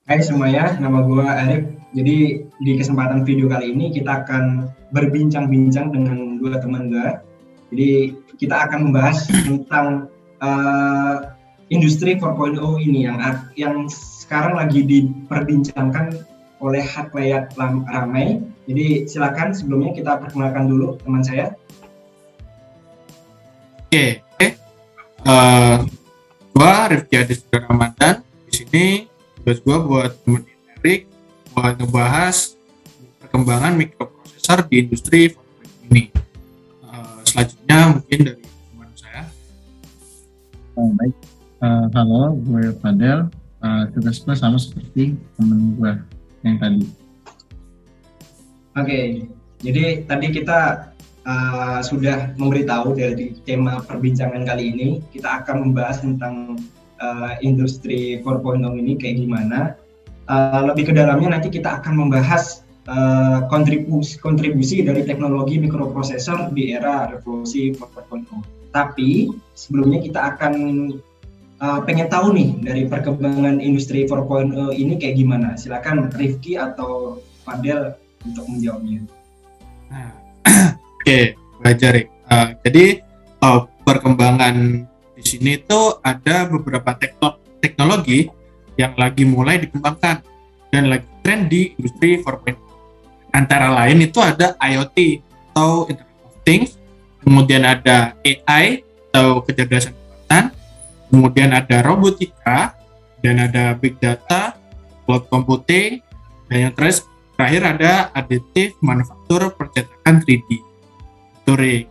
Hai semuanya, nama gue Arif. Jadi di kesempatan video kali ini kita akan berbincang-bincang dengan dua teman gue. Jadi kita akan membahas tentang uh, industri 4.0 ini yang sekarang lagi diperbincangkan oleh halayak ramai. Jadi silakan sebelumnya kita perkenalkan dulu teman saya. Oke, uh, gua Rifki Aditya Ramadan. Di sini tugas gua buat temen Erik buat ngebahas perkembangan mikroprosesor di industri 4.0 ini. Selanjutnya mungkin dari teman saya. Baik, halo, gue Fadel. Tugas gue sama seperti temen gue yang tadi. Oke, jadi tadi kita sudah memberitahu dari tema perbincangan kali ini. Kita akan membahas tentang industri 4.0 ini kayak gimana. Lebih ke dalamnya nanti kita akan membahas kontribusi dari teknologi mikroprosesor di era revolusi 4.0. Tapi sebelumnya kita akan pengen tahu nih dari perkembangan industri 4.0 ini kayak gimana. Silakan Rifki atau Fadel untuk menjawabnya. Oke, belajar. Jadi perkembangan di sini itu ada beberapa teknologi yang lagi mulai dikembangkan dan lagi tren di industri 4.0. Antara lain itu ada IoT atau Internet of Things, kemudian ada AI atau kecerdasan buatan, kemudian ada robotika, dan ada big data, cloud computing, dan yang terakhir ada additive manufaktur percetakan 3D.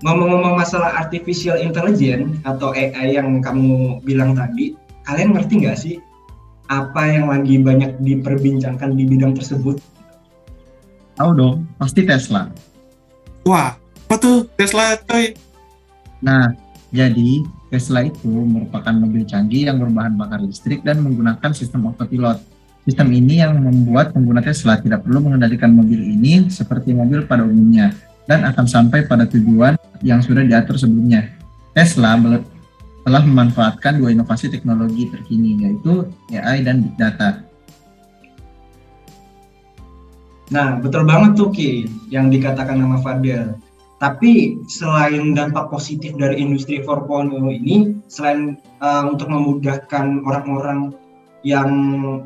Ngomong-ngomong masalah artificial intelligence atau AI yang kamu bilang tadi, kalian ngerti nggak sih apa yang lagi banyak diperbincangkan di bidang tersebut? Tahu dong, pasti Tesla. Wah, apa tuh Tesla, coy? Nah, jadi Tesla itu merupakan mobil canggih yang berbahan bakar listrik dan menggunakan sistem autopilot. Sistem ini yang membuat pengguna Tesla tidak perlu mengendalikan mobil ini seperti mobil pada umumnya dan akan sampai pada tujuan yang sudah diatur sebelumnya. Tesla telah memanfaatkan dua inovasi teknologi terkini, yaitu AI dan Big Data. Nah, betul banget tuh Ki, yang dikatakan nama Fadel. Tapi selain dampak positif dari industri 4.0 ini, selain untuk memudahkan orang-orang yang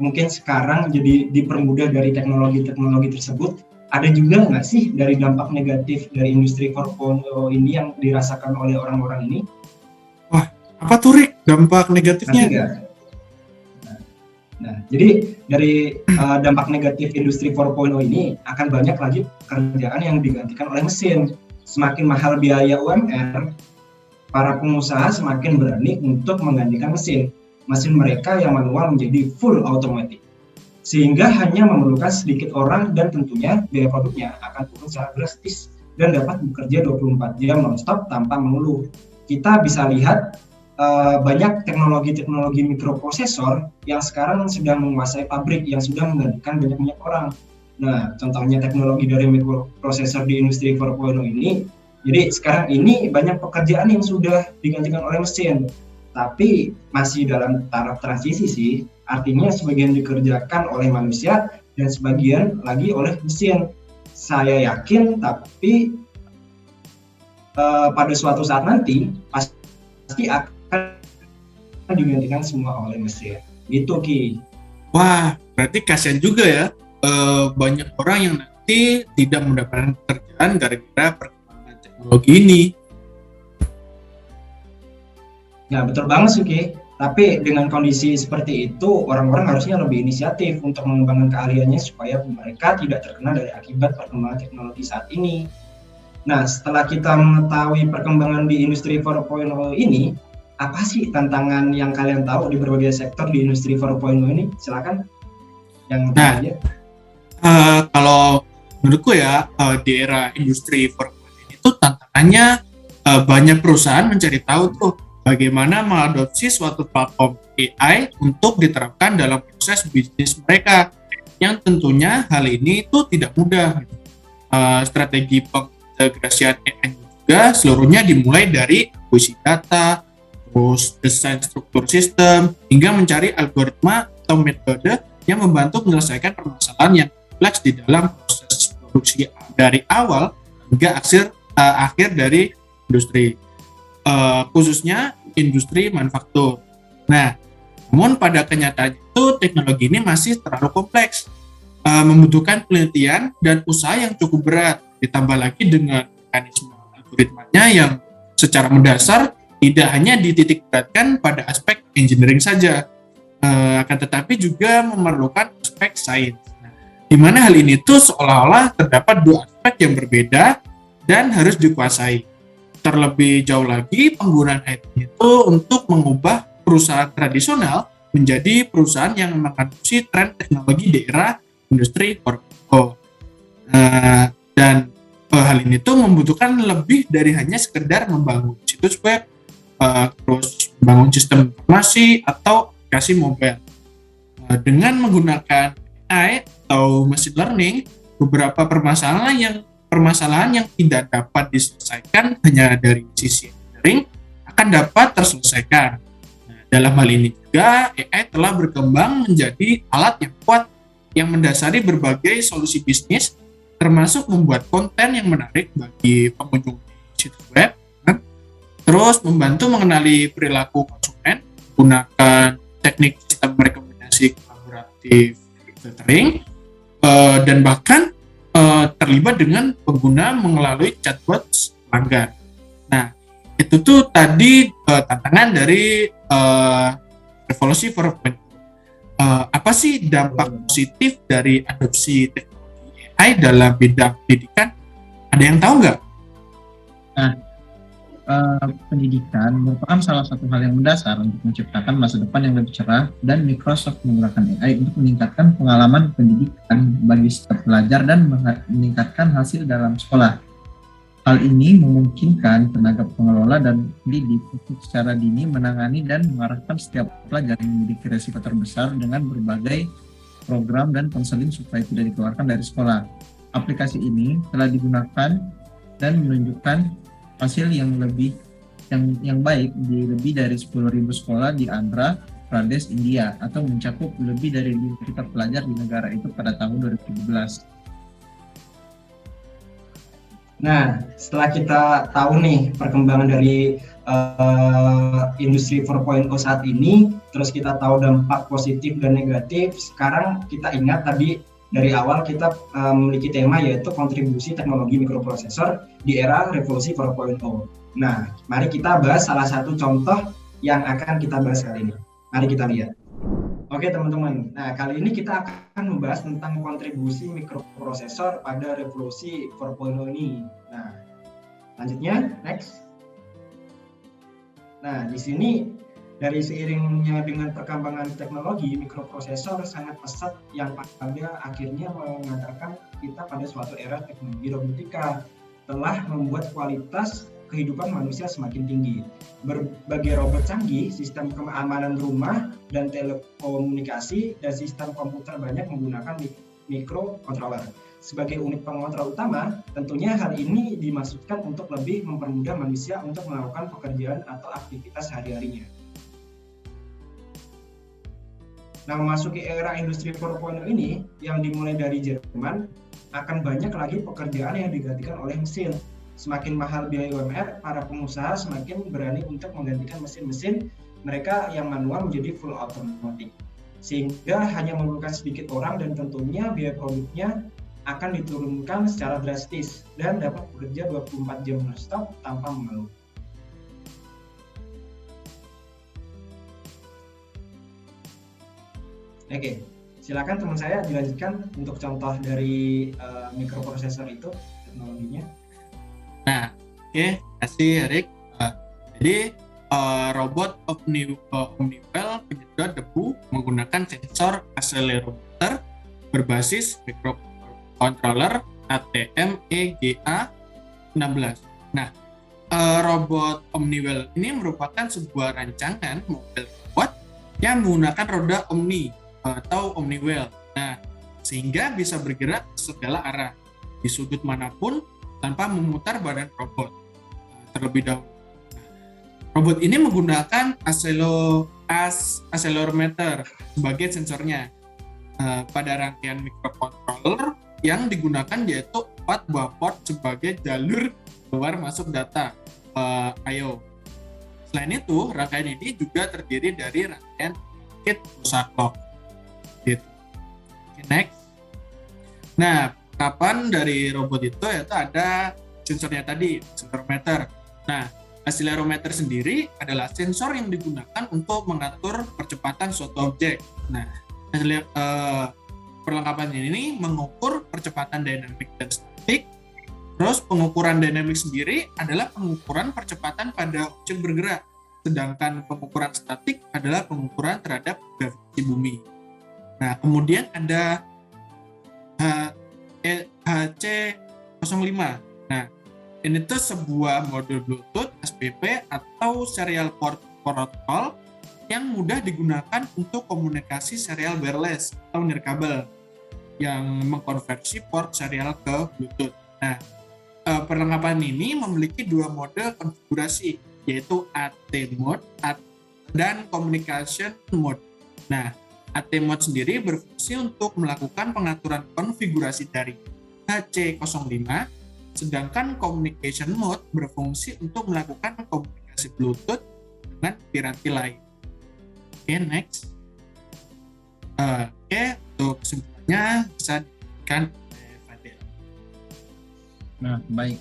mungkin sekarang jadi dipermudah dari teknologi-teknologi tersebut, ada juga nggak sih dari dampak negatif dari industri 4.0 ini yang dirasakan oleh orang-orang ini? Wah, apa tuh Rick dampak negatifnya? Nah, jadi dari dampak negatif industri 4.0 ini akan banyak lagi pekerjaan yang digantikan oleh mesin. Semakin mahal biaya UMR, para pengusaha semakin berani untuk menggantikan mesin mereka yang manual menjadi full automatic, sehingga hanya memerlukan sedikit orang dan tentunya biaya produknya akan turun secara drastis dan dapat bekerja 24 jam non-stop tanpa mengeluh. Kita bisa lihat banyak teknologi-teknologi mikroprosesor yang sekarang sudah menguasai pabrik, yang sudah menggantikan banyak orang. Nah, contohnya teknologi dari mikroprosesor di industri 4.0 ini, jadi sekarang ini banyak pekerjaan yang sudah digantikan oleh mesin, tapi masih dalam taraf transisi sih. Artinya sebagian dikerjakan oleh manusia dan sebagian lagi oleh mesin. Saya yakin, tapi pada suatu saat nanti pasti akan digantikan semua oleh mesin. Gitu Ki. Wah, berarti kasihan juga ya. Banyak orang yang nanti tidak mendapatkan pekerjaan gara-gara perkembangan teknologi ini. Ya betul banget Suki, tapi dengan kondisi seperti itu orang-orang harusnya lebih inisiatif untuk mengembangkan keahliannya supaya mereka tidak terkena dari akibat perkembangan teknologi saat ini. Nah, setelah kita mengetahui perkembangan di industri 4.0 ini, apa sih tantangan yang kalian tahu di berbagai sektor di industri 4.0 ini? Silakan yang aja. Kalau menurutku ya, di era industri 4.0 itu tantangannya banyak perusahaan mencari tahu tuh bagaimana mengadopsi suatu platform AI untuk diterapkan dalam proses bisnis mereka, yang tentunya hal ini itu tidak mudah. Strategi pengintegrasian AI juga seluruhnya dimulai dari akuisisi data, terus desain struktur sistem, hingga mencari algoritma atau metode yang membantu menyelesaikan permasalahan yang kompleks di dalam proses produksi dari awal hingga akhir dari industri, khususnya industri manufaktur. Nah, namun pada kenyataannya itu teknologi ini masih terlalu kompleks, membutuhkan penelitian dan usaha yang cukup berat, ditambah lagi dengan mekanisme algoritmanya yang secara mendasar tidak hanya dititik beratkan pada aspek engineering saja, akan tetapi juga memerlukan aspek sains. Nah, di mana hal ini tuh seolah-olah terdapat dua aspek yang berbeda dan harus dikuasai. Terlebih jauh lagi, penggunaan IT itu untuk mengubah perusahaan tradisional menjadi perusahaan yang mengadopsi tren teknologi di era industri 4.0. Dan hal ini tuh membutuhkan lebih dari hanya sekedar membangun situs web, terus membangun sistem informasi atau aplikasi mobile. Dengan menggunakan AI atau machine learning, beberapa permasalahan yang tidak dapat diselesaikan hanya dari sisi engineering akan dapat terselesaikan. Nah, dalam hal ini juga AI telah berkembang menjadi alat yang kuat yang mendasari berbagai solusi bisnis, termasuk membuat konten yang menarik bagi pengunjung situs web, terus membantu mengenali perilaku konsumen, menggunakan teknik sistem rekomendasi kolaboratif filtering, dan bahkan terlibat dengan pengguna melalui chatbot pelanggan. Nah, itu tuh tadi tantangan dari revolusi 4.0. Apa sih dampak positif dari adopsi teknologi AI dalam bidang pendidikan? Ada yang tahu nggak? Nah, pendidikan merupakan salah satu hal yang mendasar untuk menciptakan masa depan yang lebih cerah, dan Microsoft menggunakan AI untuk meningkatkan pengalaman pendidikan bagi setiap pelajar dan meningkatkan hasil dalam sekolah. Hal ini memungkinkan tenaga pengelola dan pendidik untuk secara dini menangani dan mengarahkan setiap pelajar yang memiliki risiko terbesar dengan berbagai program dan konseling supaya tidak dikeluarkan dari sekolah. Aplikasi ini telah digunakan dan menunjukkan hasil yang baik di lebih dari 10.000 sekolah di Andhra Pradesh, India, atau mencakup lebih dari 5 juta pelajar di negara itu pada tahun 2017. Nah, setelah kita tahu nih perkembangan dari industri 4.0 saat ini, terus kita tahu dampak positif dan negatif, sekarang kita ingat tadi dari awal kita memiliki tema yaitu kontribusi teknologi mikroprosesor di era revolusi 4.0. Nah, mari kita bahas salah satu contoh yang akan kita bahas kali ini. Mari kita lihat. Oke teman-teman, nah kali ini kita akan membahas tentang kontribusi mikroprosesor pada revolusi 4.0 ini. Nah, lanjutnya, next. Nah, di sini dari seiringnya dengan perkembangan teknologi, mikroprosesor sangat pesat yang pada akhirnya mengantarkan kita pada suatu era teknologi robotika telah membuat kualitas kehidupan manusia semakin tinggi. Berbagai robot canggih, sistem keamanan rumah dan telekomunikasi, dan sistem komputer banyak menggunakan mikrokontroler sebagai unit pengontrol utama. Tentunya hal ini dimaksudkan untuk lebih mempermudah manusia untuk melakukan pekerjaan atau aktivitas sehari-harinya. Nah, memasuki era industri 4.0 ini yang dimulai dari Jerman, akan banyak lagi pekerjaan yang digantikan oleh mesin. Semakin mahal biaya UMR, para pengusaha semakin berani untuk menggantikan mesin-mesin mereka yang manual menjadi full automatic. Sehingga hanya memerlukan sedikit orang dan tentunya biaya produknya akan diturunkan secara drastis dan dapat bekerja 24 jam non-stop tanpa mengeluh. Oke, silakan teman saya dilanjutkan untuk contoh dari mikroprosesor itu, teknologinya. Nah, oke, kasih Erik. Jadi robot Omniwell penyedot debu menggunakan sensor accelerometer berbasis microcontroller ATmEGA 16. Nah, robot Omniwell ini merupakan sebuah rancangan mobil robot yang menggunakan roda Omni atau Omniwell. Nah, sehingga bisa bergerak ke segala arah di sudut manapun tanpa memutar badan robot terlebih dahulu. Robot ini menggunakan accelerometer sebagai sensornya. Pada rangkaian microcontroller yang digunakan yaitu 4 buah port sebagai jalur keluar masuk data I/O. Selain itu, rangkaian ini juga terdiri dari rangkaian kit pulsa clock. Gitu. Okay, next. Nah, kapan dari robot itu yaitu ada sensornya tadi, accelerometer. Nah, accelerometer sendiri adalah sensor yang digunakan untuk mengatur percepatan suatu objek. Nah, perlengkapan ini mengukur percepatan dinamik dan statik. Terus pengukuran dinamik sendiri adalah pengukuran percepatan pada objek bergerak, sedangkan pengukuran statik adalah pengukuran terhadap gravitasi bumi. Nah, kemudian ada HC05. Nah, ini tuh sebuah modul Bluetooth, SPP, atau serial port protocol yang mudah digunakan untuk komunikasi serial wireless atau nirkabel yang mengkonversi port serial ke Bluetooth. Nah, perlengkapan ini memiliki 2 mode konfigurasi, yaitu AT mode dan communication mode. Nah, AT mode sendiri berfungsi untuk melakukan pengaturan konfigurasi dari HC05, sedangkan communication mode berfungsi untuk melakukan komunikasi Bluetooth dengan piranti lain. Oke, next. Untuk kesimpulannya bisa diberikan Fadil. Nah, baik.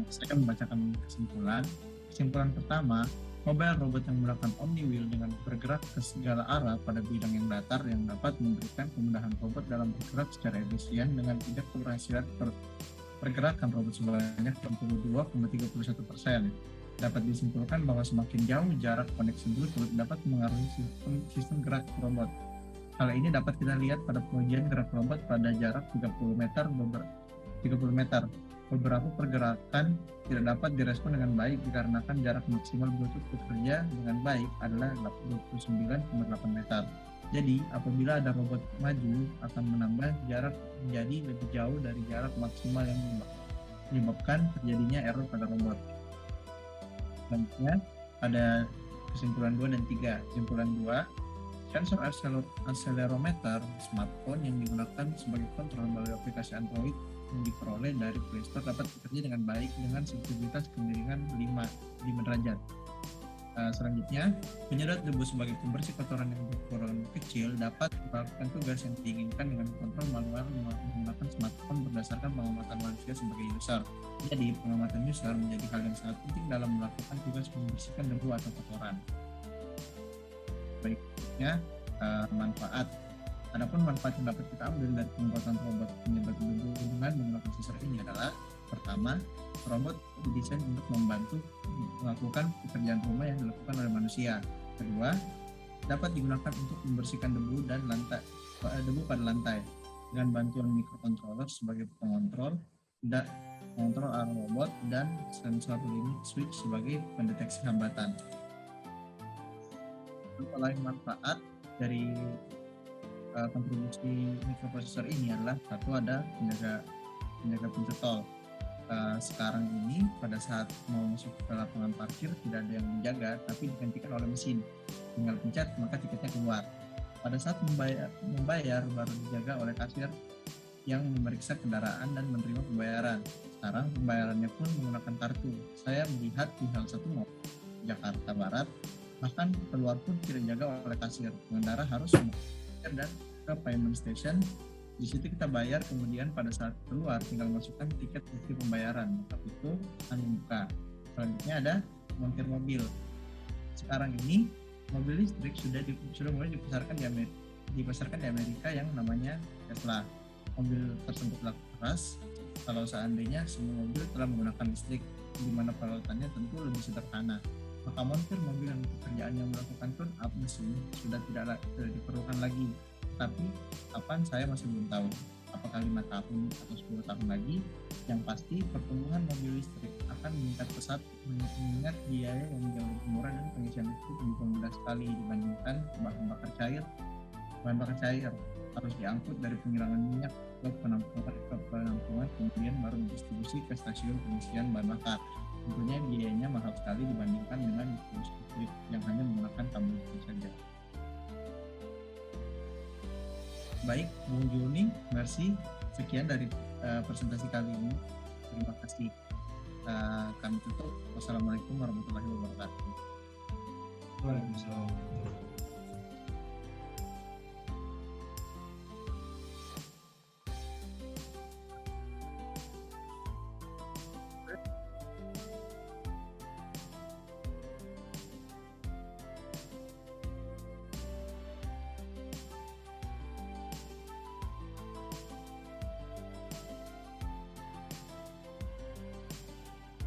Saya membacakan kesimpulan. Kesimpulan pertama, mobile robot yang menggunakan omni-wheel dengan bergerak ke segala arah pada bidang yang datar yang dapat memberikan kemudahan robot dalam bergerak secara efisien dengan tingkat keberhasilan pergerakan robot sebanyak 62,31%. Dapat disimpulkan bahwa semakin jauh jarak koneksi Bluetooth dapat mengaruhi sistem gerak robot. Hal ini dapat kita lihat pada pengujian gerak robot pada jarak 30 meter. Beberapa pergerakan tidak dapat direspon dengan baik dikarenakan jarak maksimal Bluetooth bekerja dengan baik adalah 29,8 meter. Jadi, apabila ada robot maju akan menambah jarak menjadi lebih jauh dari jarak maksimal yang menyebabkan terjadinya error pada robot. Selanjutnya, ada kesimpulan 2 dan 3. Kesimpulan 2, sensor accelerometer smartphone yang digunakan sebagai kontrol melalui aplikasi Android yang diperoleh dari Play Store dapat bekerja dengan baik dengan sensitivitas kemiringan 5 derajat. Selanjutnya, penyedot debu sebagai pembersih kotoran yang berukuran kecil dapat melakukan tugas yang diinginkan dengan kontrol manual menggunakan smartphone berdasarkan pengamatan manusia sebagai user. Jadi, pengamatan user menjadi hal yang sangat penting dalam melakukan tugas membersihkan debu atau kotoran. Baiknya, manfaat. Adapun manfaat yang dapat kita ambil dari pembuatan robot penyedot debu dengan menggunakan sensor ini adalah: pertama, robot didesain untuk membantu melakukan pekerjaan rumah yang dilakukan oleh manusia. Kedua, dapat digunakan untuk membersihkan debu pada lantai dengan bantuan microcontroller sebagai pengontrol arah robot dan sensor limit switch sebagai pendeteksi hambatan. Lain manfaat dari kontribusi mikroprosesor ini adalah: satu, ada penjaga pintu tol. Sekarang ini pada saat mau masuk ke lapangan parkir tidak ada yang menjaga, tapi digantikan oleh mesin. Tinggal pencet maka tiketnya keluar. Pada saat membayar baru dijaga oleh kasir yang memeriksa kendaraan dan menerima pembayaran. Sekarang pembayarannya pun menggunakan kartu. Saya melihat di hal satu mall Jakarta Barat, bahkan keluar pun tidak dijaga oleh kasir. Pengendara harus membayar dan ke payment station. Di situ kita bayar, kemudian pada saat keluar tinggal masukkan tiket bukti pembayaran, maka itu akan membuka. Selanjutnya ada montir mobil. Sekarang ini mobil listrik sudah mulai dipasarkan di Amerika yang namanya Tesla. Mobil tersebut laku keras kalau seandainya semua mobil telah menggunakan listrik, di mana perawatannya tentu lebih sederhana. Maka montir mobil yang pekerjaan yang melakukan tune up mesin sudah tidak diperlukan lagi. Tapi kapan saya masih belum tahu, apakah 5 tahun atau 10 tahun lagi. Yang pasti pertumbuhan mobil listrik akan meningkat pesat mengingat biaya yang jauh lebih murah dan pengisian listrik juga mudah sekali dibandingkan bahan bakar cair harus diangkut dari penggilingan minyak ke penampungan kemudian baru didistribusi ke stasiun pengisian bahan bakar. Tentunya biayanya mahal sekali dibandingkan dengan bus listrik yang hanya menggunakan kabel listrik saja. Baik, Bung Juni, merci. Sekian dari presentasi kali ini. Terima kasih. Kami tutup. Wassalamualaikum warahmatullahi wabarakatuh. Waalaikumsalam.